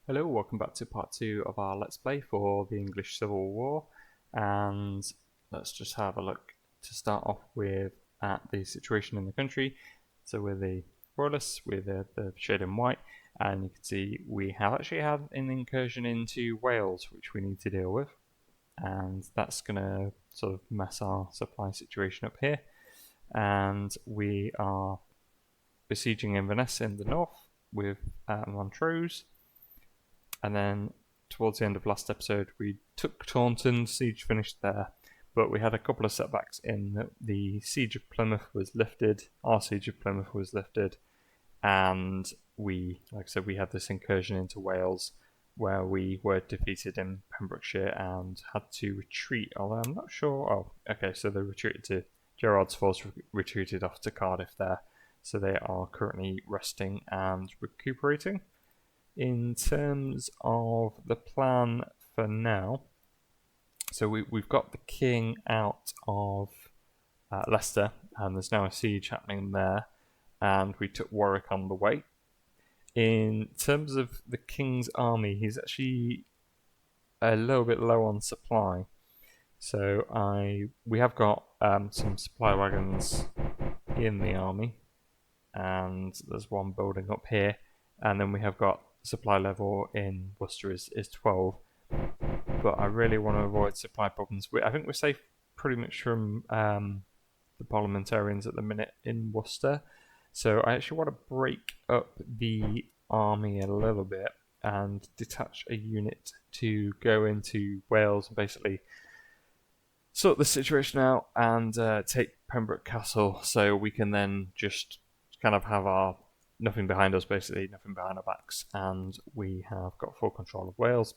Hello, welcome back to part 2 of our Let's Play for the English Civil War, and let's just have a look to start off with at the situation in the country. So we're the Royalists, we're the shade in white, and you can see we have actually had an incursion into Wales which we need to deal with, and that's going to sort of mess our supply situation up here. And we are besieging Inverness in the north with Montrose. And then towards the end of last episode, we took Taunton, siege finished there, but we had a couple of setbacks in that the siege of Plymouth was lifted, our siege of Plymouth was lifted, and we, like I said, we had this incursion into Wales where we were defeated in Pembrokeshire and had to retreat, although I'm not sure. Oh, okay, so they retreated to Gerard's force, retreated off to Cardiff there, so they are currently resting and recuperating. In terms of the plan for now, so we've got the king out of Leicester, and there's now a siege happening there, and we took Warwick on the way. In terms of the king's army, he's actually a little bit low on supply. So we have got some supply wagons in the army, and there's one building up here, and then we have got supply level in Worcester is 12, but I really want to avoid supply problems. I think we're safe pretty much from the Parliamentarians at the minute in Worcester, so I actually want to break up the army a little bit and detach a unit to go into Wales and basically sort the situation out and take Pembroke Castle, so we can then just kind of have our nothing behind us, basically, nothing behind our backs, and we have got full control of Wales.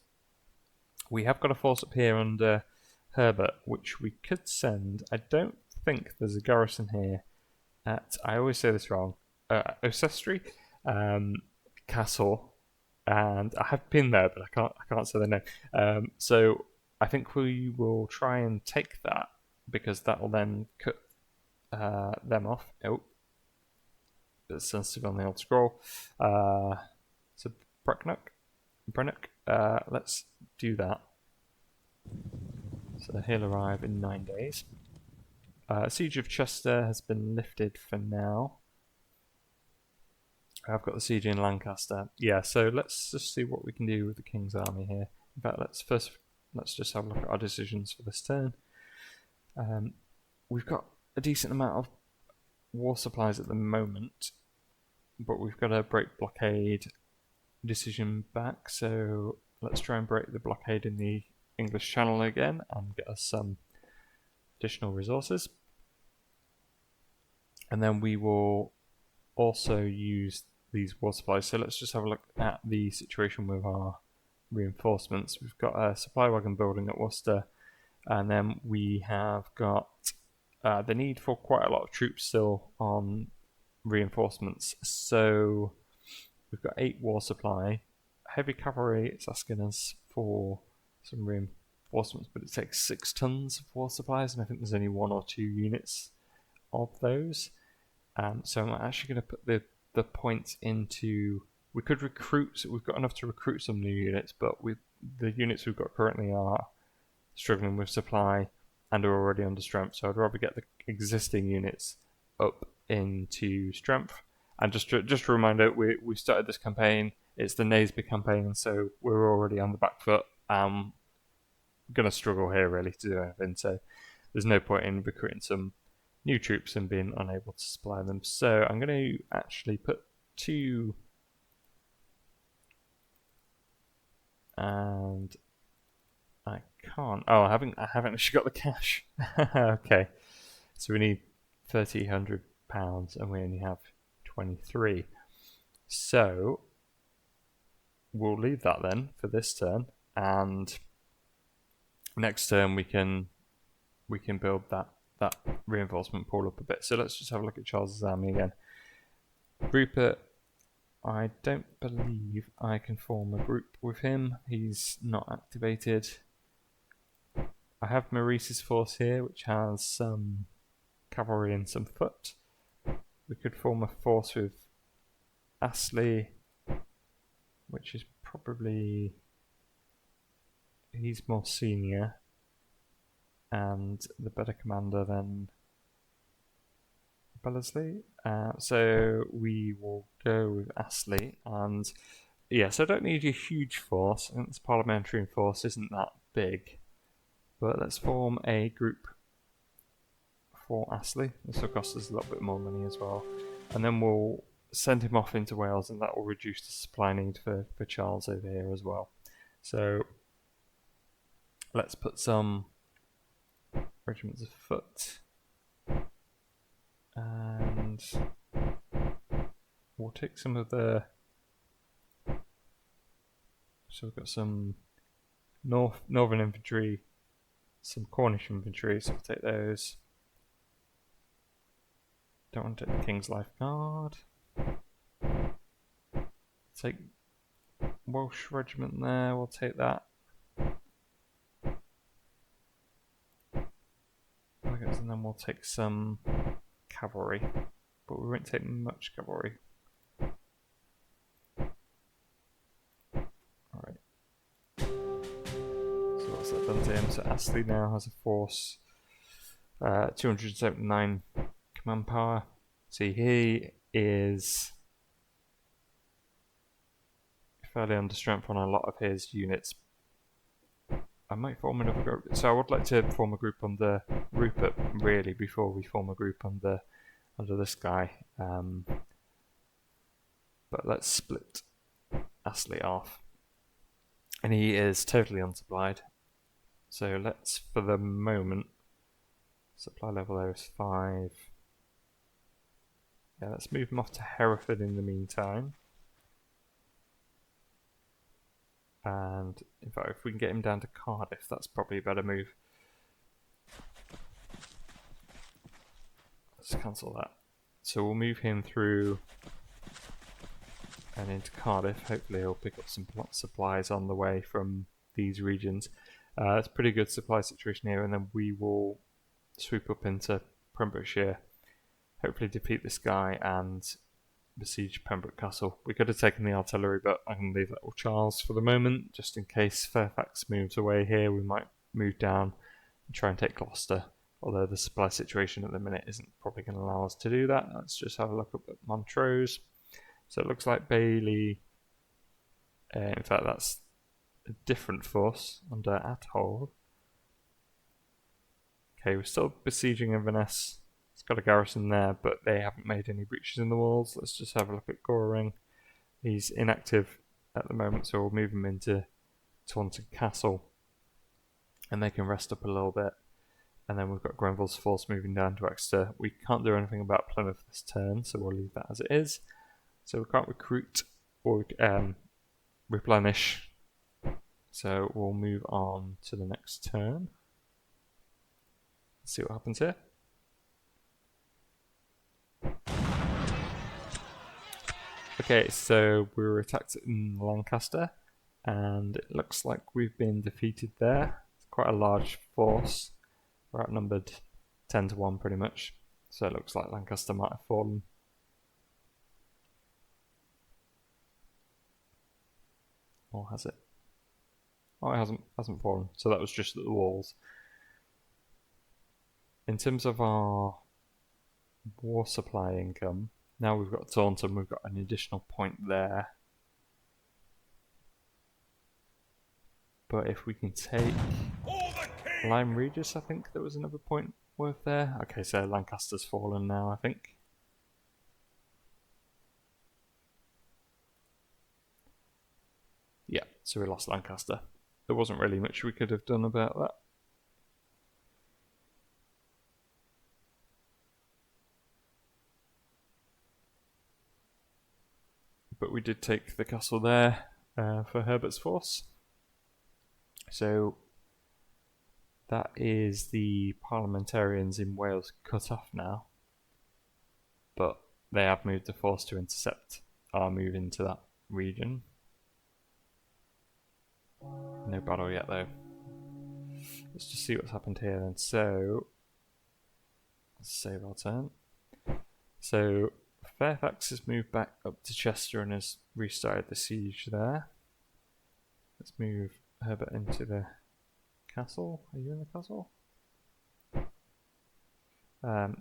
We have got a force up here under Herbert, which we could send. I don't think there's a garrison here at, I always say this wrong, Osestry Castle, and I have been there, but I can't say the name. So I think we will try and take that, because that will then cut them off. Oh, bit sensitive on the old scroll. So Brennock. Let's do that. So he'll arrive in 9 days. Siege of Chester has been lifted for now. I've got the siege in Lancaster. Yeah, so let's just see what we can do with the King's army here. In fact, let's just have a look at our decisions for this turn. We've got a decent amount of war supplies at the moment, but we've got to break blockade decision back, so let's try and break the blockade in the English Channel again and get us some additional resources. And then we will also use these war supplies. So let's just have a look at the situation with our reinforcements. We've got a supply wagon building at Worcester, and then we have got the need for quite a lot of troops still on reinforcements. So we've got 8 war supply. Heavy cavalry, it's asking us for some reinforcements, but it takes 6 tons of war supplies, and I think there's only 1 or 2 units of those. So I'm actually going to put the points into. We could recruit. We've got enough to recruit some new units, but the units we've got currently are struggling with supply and are already under strength. So I'd rather get the existing units up into strength. And just a reminder, we started this campaign. It's the Naseby campaign, so we're already on the back foot. Going to struggle here really to do anything. So there's no point in recruiting some new troops and being unable to supply them. So I'm going to actually put 2, and I can't. Oh, I haven't actually got the cash. Okay, so we need £3,000, and we only have 23. So we'll leave that then for this turn, and next turn we can build that reinforcement pool up a bit. So let's just have a look at Charles's army again. Rupert, I don't believe I can form a group with him. He's not activated. I have Maurice's force here, which has some cavalry and some foot. We could form a force with Astley which is probably... he's more senior and the better commander than Bellesley. So we will go with Astley, and yes, I don't need a huge force. I think this parliamentarian force isn't that big, but let's form a group for Astley. This will cost us a little bit more money as well, and then we'll send him off into Wales, and that will reduce the supply need for Charles over here as well. So let's put some regiments of foot, and we'll take some of the... so we've got some northern infantry, some Cornish infantry, so we'll take those. Don't want to take the King's Life Guard. Take Welsh regiment there, we'll take that. And then we'll take some cavalry, but we won't take much cavalry. Alright. So what's that done to him? So Astley now has a force 279 command power. See, he is fairly under strength on a lot of his units. I might form another group. So I would like to form a group under Rupert, really, before we form a group under this guy. But let's split Astley off. And he is totally unsupplied. So let's, for the moment, supply level there is 5. Yeah, let's move him off to Hereford in the meantime. And in fact, if we can get him down to Cardiff, that's probably a better move. Let's cancel that. So we'll move him through and into Cardiff. Hopefully he'll pick up some supplies on the way from these regions. It's a pretty good supply situation here, and then we will swoop up into Pembrokeshire, hopefully defeat this guy and besiege Pembroke Castle. We could have taken the artillery, but I can leave that with Charles for the moment, just in case Fairfax moves away here. We might move down and try and take Gloucester, although the supply situation at the minute isn't probably going to allow us to do that. Let's just have a look up at Montrose. So it looks like Bailey, in fact that's a different force under Athold. Okay, we're still besieging Inverness. It's got a garrison there, but they haven't made any breaches in the walls. Let's just have a look at Goring. He's inactive at the moment, so we'll move him into Taunton Castle, and they can rest up a little bit. And then we've got Grenville's force moving down to Exeter. We can't do anything about Plymouth this turn, so we'll leave that as it is. So we can't recruit or replenish. So we'll move on to the next turn. Let's see what happens here. Okay, so we were attacked in Lancaster, and it looks like we've been defeated there. It's quite a large force. We're outnumbered 10 to 1 pretty much, so it looks like Lancaster might have fallen. Or has it? Oh, it hasn't fallen, so that was just at the walls. In terms of our war supply income, now we've got Taunton, we've got an additional point there. But if we can take Lyme Regis, I think there was another point worth there. Okay, so Lancaster's fallen now, I think. Yeah, so we lost Lancaster. There wasn't really much we could have done about that. But we did take the castle there for Herbert's force. So that is the Parliamentarians in Wales cut off now. But they have moved the force to intercept our move into that region. No battle yet though. Let's just see what's happened here then. So let's save our turn. So Fairfax has moved back up to Chester and has restarted the siege there. Let's move Herbert into the castle. Are you in the castle?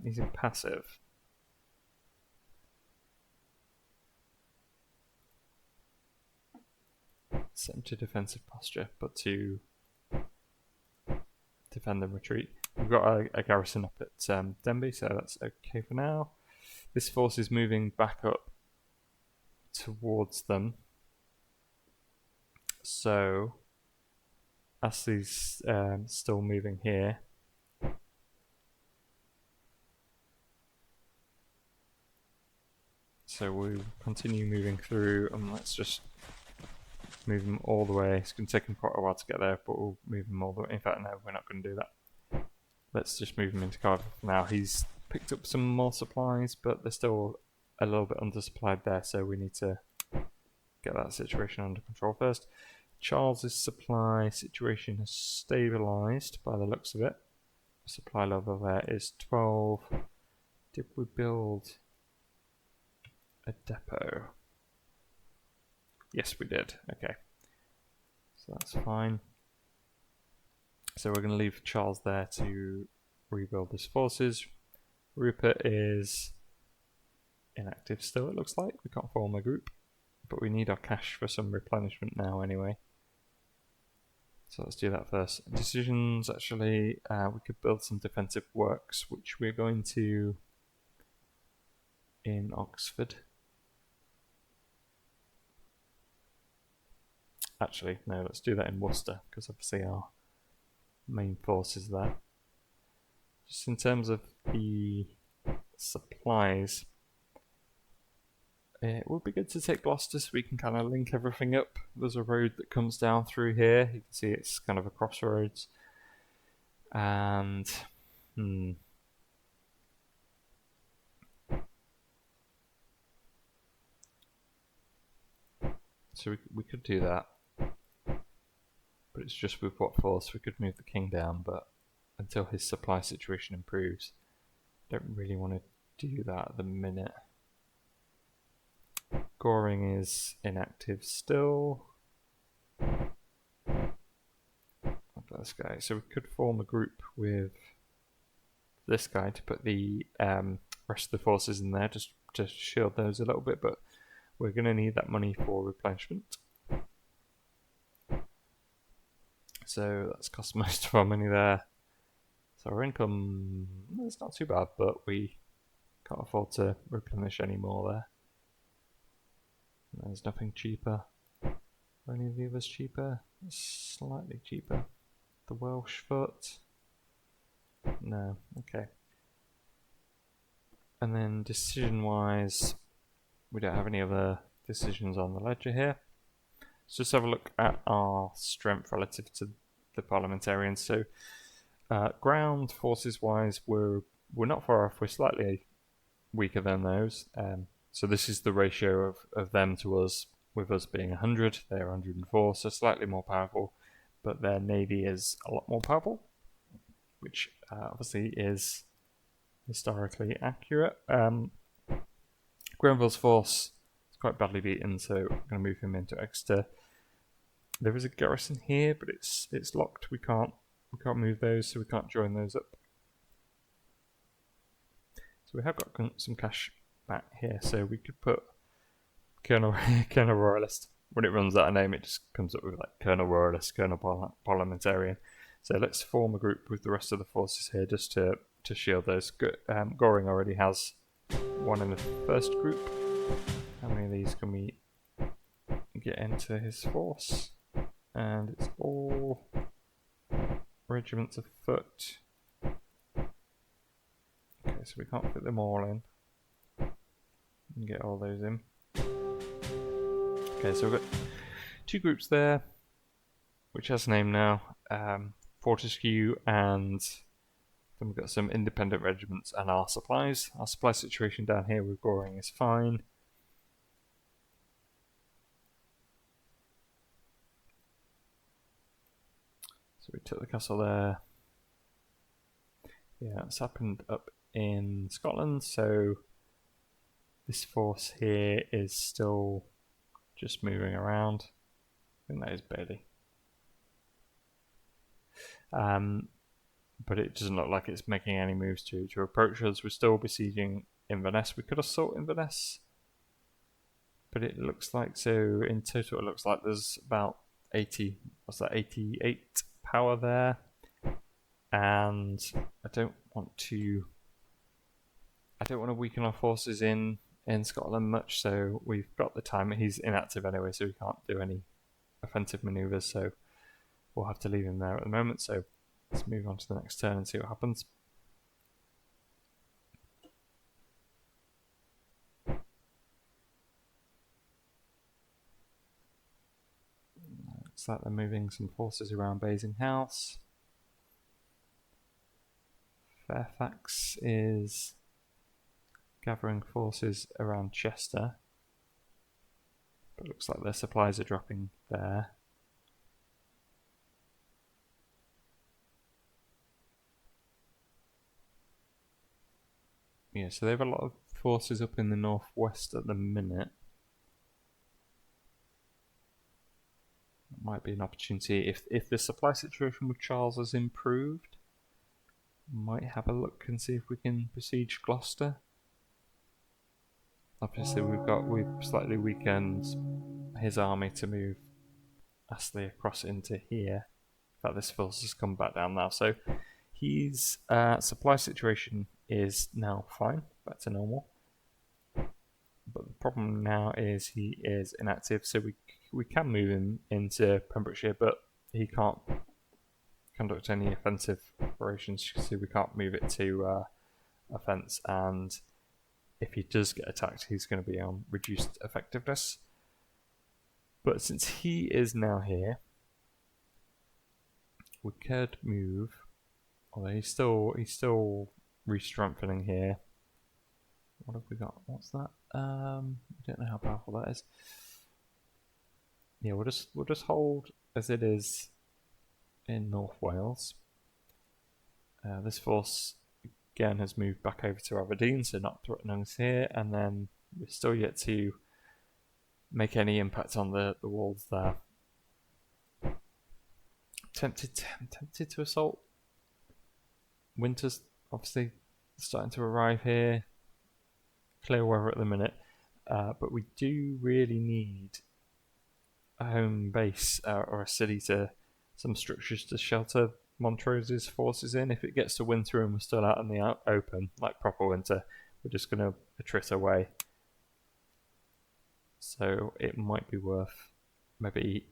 He's in passive. Set him to defensive posture, but to defend and retreat. We've got a garrison up at Denby, so that's okay for now. This force is moving back up towards them. So, Astley's still moving here. So we'll continue moving through, and let's just move them all the way. It's going to take them quite a while to get there, but we'll move them all the way. In fact, no, we're not going to do that. Let's just move him into Cardiff for now. He's picked up some more supplies, but they're still a little bit undersupplied there, so we need to get that situation under control first. Charles's supply situation has stabilised by the looks of it. The supply level there is 12. Did we build a depot? Yes, we did. Okay. So that's fine. So we're going to leave Charles there to rebuild his forces. Rupert is inactive still, it looks like. We can't form a group. But we need our cash for some replenishment now anyway. So let's do that first. Decisions, actually, we could build some defensive works, which we're going to in Oxford. Actually, no, let's do that in Worcester, because obviously our main force is there. Just in terms of the supplies, it would be good to take Gloucester so we can kind of link everything up. There's a road that comes down through here. You can see it's kind of a crossroads. And, so we could do that. But it's just with what force we could move the king down, but until his supply situation improves, don't really want to do that at the minute. Goring is inactive still. This guy. So we could form a group with this guy to put the rest of the forces in there, just to shield those a little bit, but we're going to need that money for replenishment. So that's cost most of our money there. So our income is not too bad, but we can't afford to replenish any more there. There's nothing cheaper. Are any of the others cheaper? Slightly cheaper. The Welsh foot? No, okay. And then decision-wise, we don't have any other decisions on the ledger here. Let's just have a look at our strength relative to the Parliamentarians. So, ground forces-wise, we're not far off. We're slightly weaker than those. So this is the ratio of them to us, with us being 100, they're 104, so slightly more powerful, but their navy is a lot more powerful, which obviously is historically accurate. Grenville's force is quite badly beaten, so I'm going to move him into Exeter. There is a garrison here, but it's locked. We can't move those, so we can't join those up. So we have got some cash back here, so we could put Colonel Royalist. When it runs out of name, it just comes up with like Colonel Royalist, Colonel Parliamentarian. So let's form a group with the rest of the forces here, just to shield those. Goring already has one in the first group. How many of these can we get into his force? And it's all regiments of foot. Okay, so we can't fit them all in. And get all those in. Okay, so we've got two groups there, which has a name now. Fortescue, and then we've got some independent regiments and our supplies. Our supply situation down here with Goring is fine. So we took the castle there. Yeah, it's happened up in Scotland, so This force here is still just moving around. I think that is Bailey. But it doesn't look like it's making any moves to approach us. We're still besieging Inverness. We could assault Inverness, but it looks like, so in total it looks like there's about 88 power there, and I don't want to weaken our forces in Scotland much, so we've got the time. He's inactive anyway, so we can't do any offensive manoeuvres, so we'll have to leave him there at the moment. So let's move on to the next turn and see what happens. Looks like they're moving some forces around Basing House. Fairfax is gathering forces around Chester, but it looks like their supplies are dropping there. Yeah, so they have a lot of forces up in the northwest at the minute. That might be an opportunity. If the supply situation with Charles has improved, might have a look and see if we can besiege Gloucester. Obviously we've slightly weakened his army to move Astley across into here. In fact, this force has come back down now, so his supply situation is now fine, back to normal. But the problem now is he is inactive, so we can move him into Pembrokeshire, but he can't conduct any offensive operations, so we can't move it to offence, and if he does get attacked, he's going to be on reduced effectiveness. But since he is now here, we could move. Although he's still re-strengthening here. What have we got? What's that? I don't know how powerful that is. Yeah, we'll just hold as it is in North Wales. This force again has moved back over to Aberdeen, so not threatening us here, and then we're still yet to make any impact on the walls there. I'm tempted to assault. Winter's obviously starting to arrive here. Clear weather at the minute, but we do really need a home base or a city some structures to shelter Montrose's forces in. If it gets to winter and we're still out in the open, like proper winter, we're just going to attrit away. So it might be worth maybe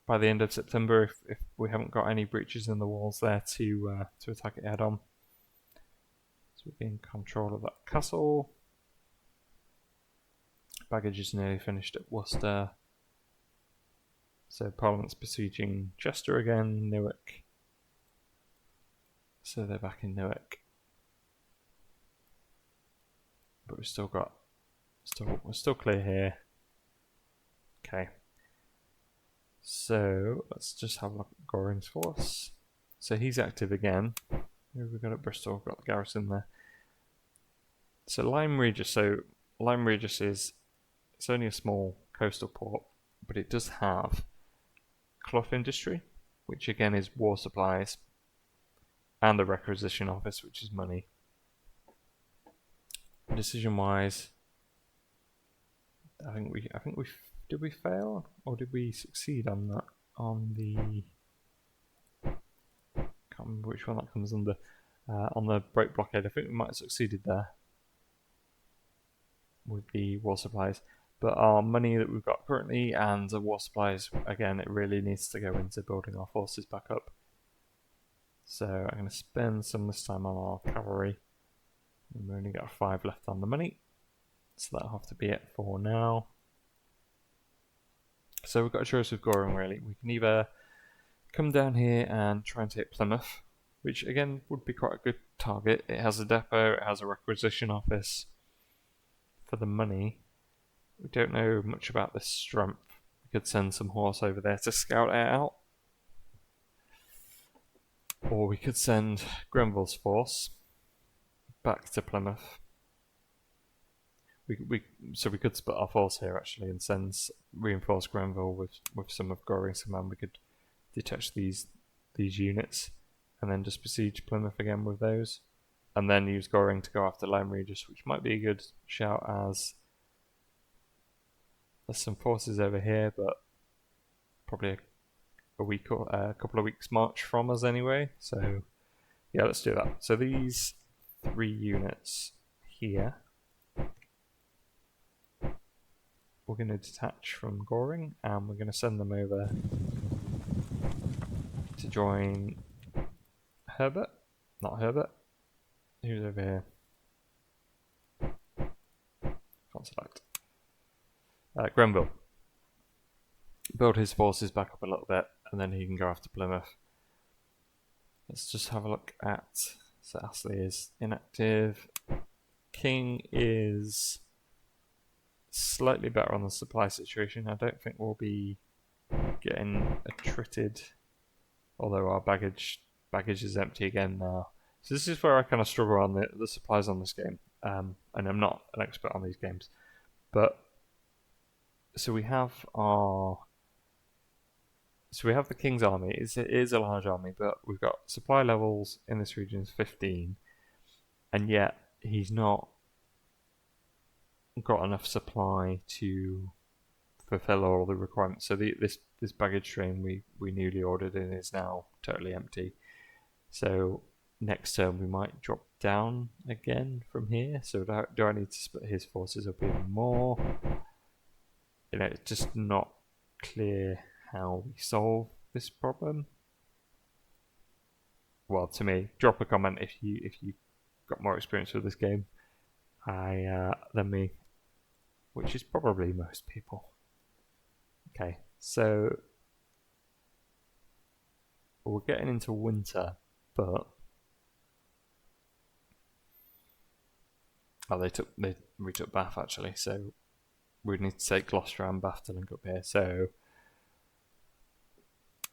by the end of September, if we haven't got any breaches in the walls there, to attack it head on. So we'll be in control of that castle. Baggage is nearly finished at Worcester. So Parliament's besieging Chester again, Newark. So they're back in Newark. But we're still clear here. Okay. So let's just have a look at Goring's force. So he's active again. Who have we got at Bristol? We've got the garrison there. So Lyme Regis. So Lyme Regis it's only a small coastal port, but it does have cloth industry, which again is war supplies, and the requisition office, which is money. Decision wise, I think we did we fail or did we succeed on that? On the can't remember which one that comes under. On the break blockade, I think we might have succeeded there with the war supplies. But our money that we've got currently and the war supplies, again, it really needs to go into building our forces back up. So I'm going to spend some this time on our cavalry. We've only got 5 left on the money, so that'll have to be it for now. So we've got a choice with Goring, really. We can either come down here and try and take Plymouth, which again would be quite a good target. It has a depot, it has a requisition office. For the money, we don't know much about this strength. We could send some horse over there to scout it out. Or we could send Grenville's force back to Plymouth. So we could split our force here actually and send reinforce Grenville with some of Goring's command. We could detach these units and then just besiege Plymouth again with those, and then use Goring to go after Lyme Regis, which might be a good shout as there's some forces over here, but probably a week or a couple of weeks march from us anyway. So yeah, let's do that. So these 3 units here, we're going to detach from Goring, and we're going to send them over to join Herbert. Not Herbert. Who's over here? Can't select. Grenville. Build his forces back up a little bit, and then he can go after Plymouth. Let's just have a look at... So Astley is inactive. King is slightly better on the supply situation. I don't think we'll be getting attrited, although our baggage is empty again now. So this is where I kind of struggle on the supplies on this game, and I'm not an expert on these games, but so we have the King's army. It is a large army, but we've got supply levels in this region is 15, and yet he's not got enough supply to fulfill all the requirements. So this baggage train we newly ordered in is now totally empty. So next turn we might drop down again from here. So do I need to split his forces up even more? It's just not clear how we solve this problem. Well, to me, drop a comment if you got more experience with this game than me, which is probably most people. Okay, so we're getting into winter, but they retook Bath actually, so we'd need to take Gloucester and Bath to link up here. So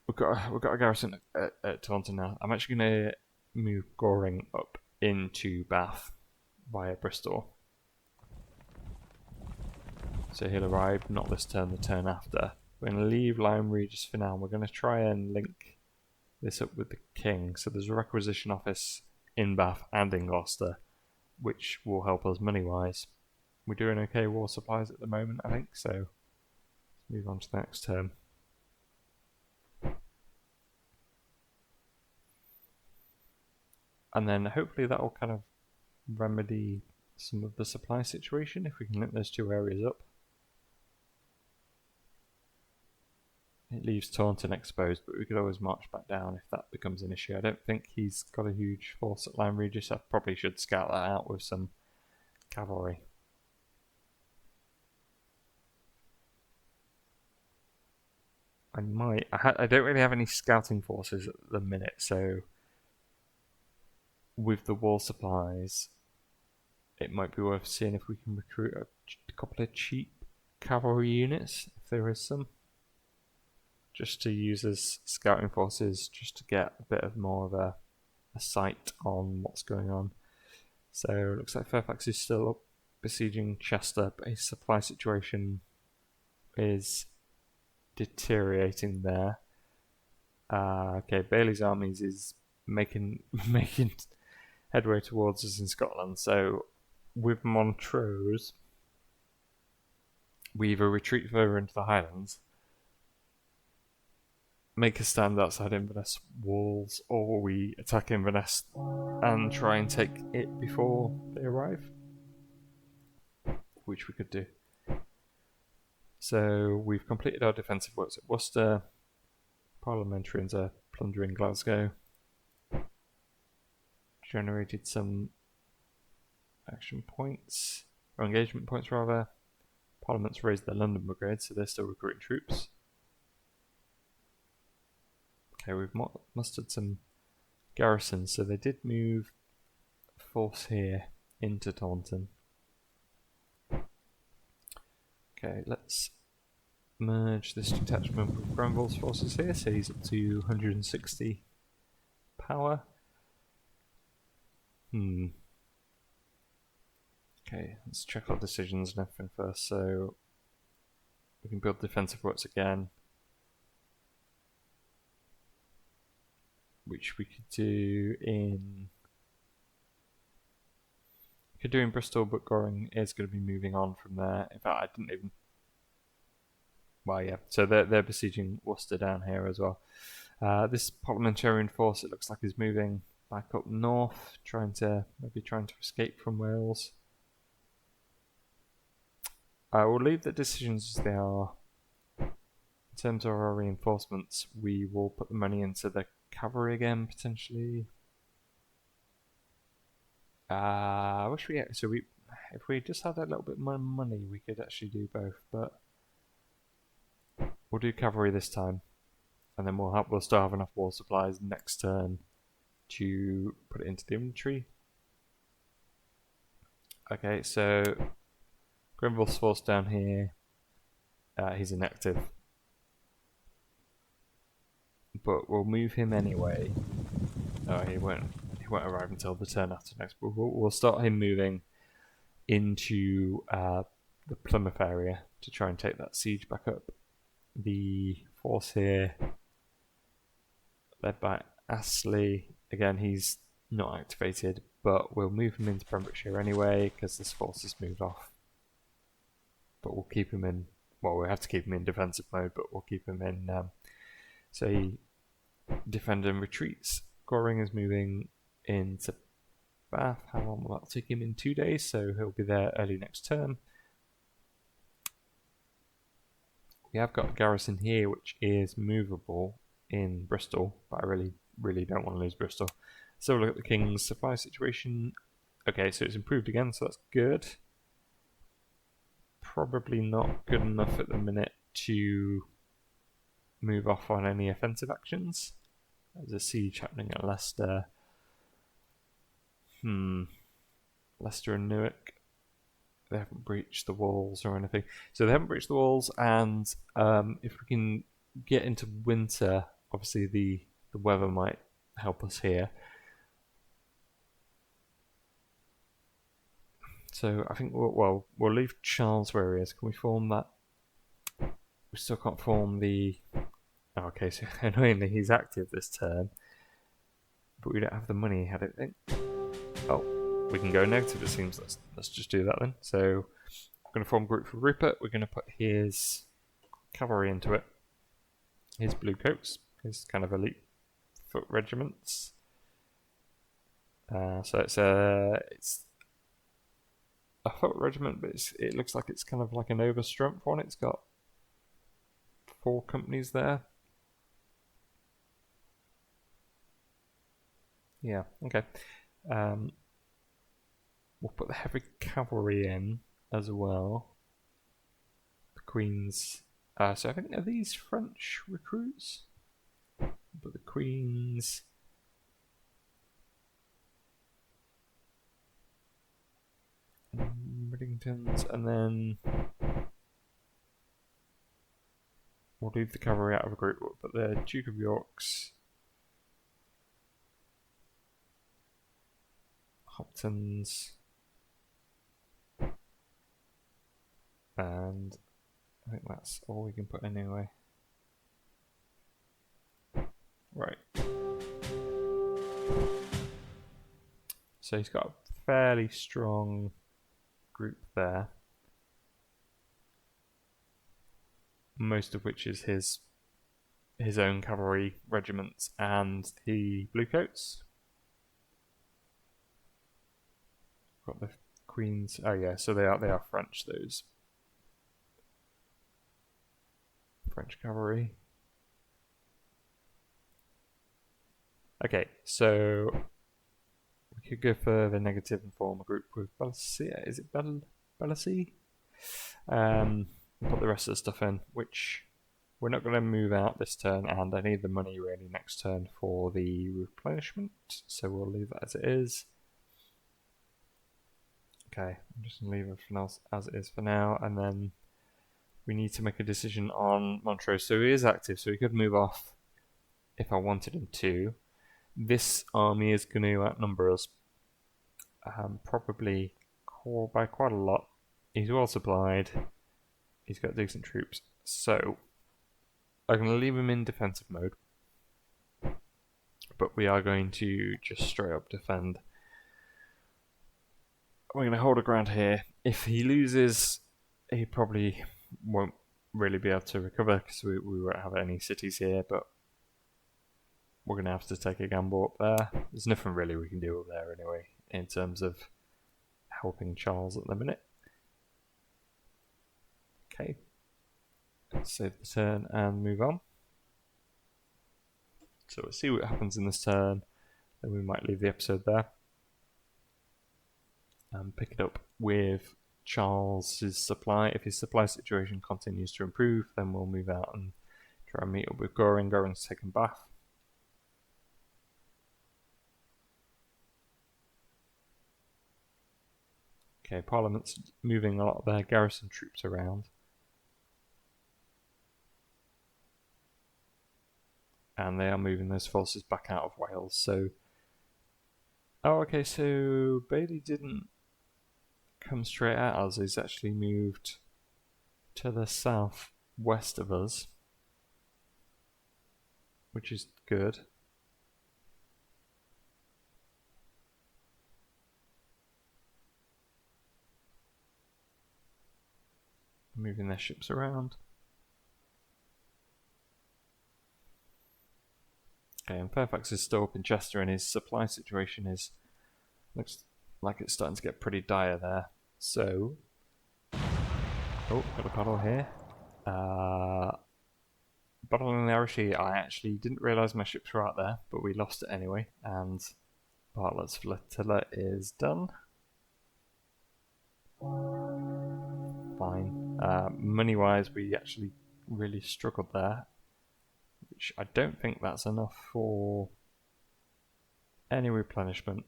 we've got a garrison at Taunton now. I'm actually going to move Goring up into Bath via Bristol. So he'll arrive not this turn, the turn after. We're going to leave Lyme Regis for now. We're going to try and link this up with the King. So there's a requisition office in Bath and in Gloucester, which will help us money-wise. We're doing okay war supplies at the moment, I think, so let's move on to the next turn. And then hopefully that will kind of remedy some of the supply situation if we can link those 2 areas up. It leaves Taunton exposed, but we could always march back down if that becomes an issue. I don't think he's got a huge force at Lyme Regis. I probably should scout that out with some cavalry. I don't really have any scouting forces at the minute, so with the war supplies, it might be worth seeing if we can recruit a couple of cheap cavalry units, if there is some, just to use as scouting forces, just to get a bit of more of a sight on what's going on. So it looks like Fairfax is still up besieging Chester, but his supply situation is deteriorating there. Okay, Bailey's armies is making headway towards us in Scotland. So with Montrose, we either retreat further into the Highlands, make a stand outside Inverness walls, or we attack Inverness and try and take it before they arrive, which we could do. So we've completed our defensive works at Worcester. Parliamentarians are plundering Glasgow. Generated some action points, or engagement points rather. Parliament's raised their London brigade, so they're still recruiting troops. Okay, we've mustered some garrisons, so they did move force here into Taunton. Okay, let's merge this detachment with Grenville's forces here, so he's up to 160 power. Okay, let's check our decisions and everything first. So we can build defensive works again, which we could do in Bristol, but Goring is going to be moving on from there. In fact, I didn't even. Well, yeah. So they're besieging Worcester down here as well. This parliamentarian force, it looks like, is moving back up north, trying to escape from Wales. We'll leave the decisions as they are. In terms of our reinforcements, we will put the money into the cavalry again, potentially. I wish we had, if we just had a little bit more money, we could actually do both, but we'll do cavalry this time, and then we'll still have enough war supplies next turn to put it into the infantry. Okay, so Grenville's force down here, he's inactive, but we'll move him anyway. Oh, he won't arrive until the turn after next, but we'll start him moving into the Plymouth area to try and take that siege back up. The force here, led by Astley, again, he's not activated, but we'll move him into Pembrokeshire anyway because this force has moved off. But we'll keep him in. Well, we have to keep him in defensive mode, but we'll keep him in. So he defend and retreats. Goring is moving into Bath. How long will that take him? In 2 days, so he'll be there early next term. We have got a garrison here which is movable in Bristol, but I really don't want to lose Bristol. So look at the King's supply situation. Okay, so it's improved again, so that's good. Probably not good enough at the minute to move off on any offensive actions. There's a siege happening at Leicester. Leicester and Newark. They haven't breached the walls or anything. So they haven't breached the walls, and if we can get into winter, obviously the weather might help us here. So I think we'll leave Charles where he is. Can we form that? We still can't form the. Oh, okay, so annoyingly he's active this turn, but we don't have the money. I don't think. Oh, we can go negative. It seems. Let's just do that then. So we're going to form a group for Rupert. We're going to put his cavalry into it. His bluecoats, his kind of elite foot regiments. So it's a foot regiment, but it looks like it's kind of like an overstrength one. It's got 4 companies there. Yeah, okay. We'll put the heavy cavalry in as well. The Queen's. So I think, are these French recruits? But the Queen's. Middingtons, and then we'll leave the cavalry out of a group, but the Duke of York's, Hoptons, and I think that's all we can put in anyway. Right. So he's got a fairly strong group there, most of which is his own cavalry regiments and the bluecoats. Got the Queen's. Oh yeah, so they are French. Those French cavalry. Okay, so we could go further negative and form a group with Bellacy. Is it Bellacy? Put the rest of the stuff in, which we're not going to move out this turn, and I need the money really next turn for the replenishment, so we'll leave that as it is. Okay, I'm just going to leave everything else as it is for now, and then we need to make a decision on Montrose. So he is active, so he could move off if I wanted him to. This army is going to outnumber us probably by quite a lot. He's well supplied. He's got decent troops. So I'm going to leave him in defensive mode. But we are going to just straight up defend. We're going to hold our ground here. If he loses, he probably won't really be able to recover because we won't have any cities here, but we're going to have to take a gamble up there. There's nothing really we can do up there anyway in terms of helping Charles at the minute. Okay, save the turn and move on. So we'll see what happens in this turn, then we might leave the episode there and pick it up with Charles's supply. If his supply situation continues to improve, then we'll move out and try and meet up with Goring. Goring's taken Bath. Okay, Parliament's moving a lot of their garrison troops around. And they are moving those forces back out of Wales, so... Oh, okay, so Bailey didn't come straight at us. He's actually moved to the south-west of us, which is good. Moving their ships around. Okay, and Fairfax is still up in Chester, and his supply situation looks like it's starting to get pretty dire there. So, oh, got a battle here. Battling the Irish, I actually didn't realise my ships were out there, but we lost it anyway, and Bartlett's flotilla is done. Fine. Money-wise, we actually really struggled there, which I don't think that's enough for any replenishment.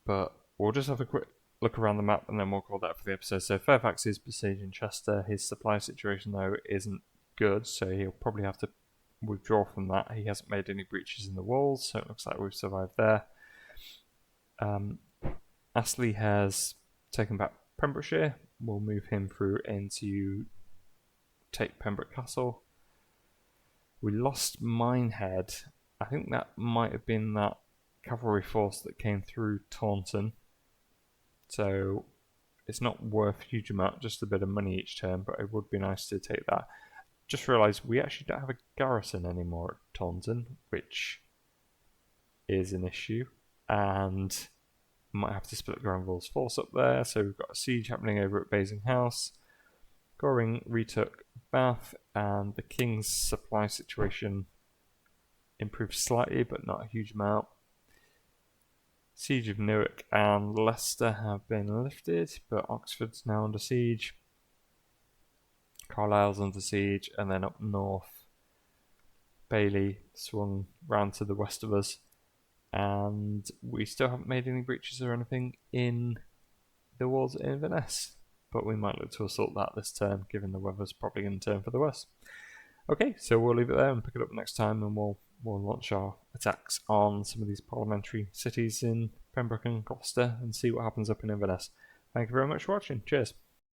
But we'll just have a quick look around the map and then we'll call that for the episode. So Fairfax is besieging Chester. His supply situation, though, isn't good, so he'll probably have to withdraw from that. He hasn't made any breaches in the walls, so it looks like we've survived there. Astley has taken back Pembrokeshire. We'll move him through into take Pembroke Castle. We lost Minehead. I think that might have been that cavalry force that came through Taunton. So it's not worth a huge amount, just a bit of money each turn, but it would be nice to take that. Just realised we actually don't have a garrison anymore at Taunton, which is an issue, and might have to split Granville's force up there. So we've got a siege happening over at Basing House. Goring retook Bath, and the King's supply situation improved slightly, but not a huge amount. Siege of Newark and Leicester have been lifted, but Oxford's now under siege. Carlisle's under siege, and then up north, Bailey swung round to the west of us, and we still haven't made any breaches or anything in the walls at Inverness, but we might look to assault that this turn, given the weather's probably going to turn for the worst. Okay, so we'll leave it there and pick it up next time, and we'll launch our attacks on some of these parliamentary cities in Pembroke and Gloucester and see what happens up in Inverness. Thank you very much for watching. Cheers.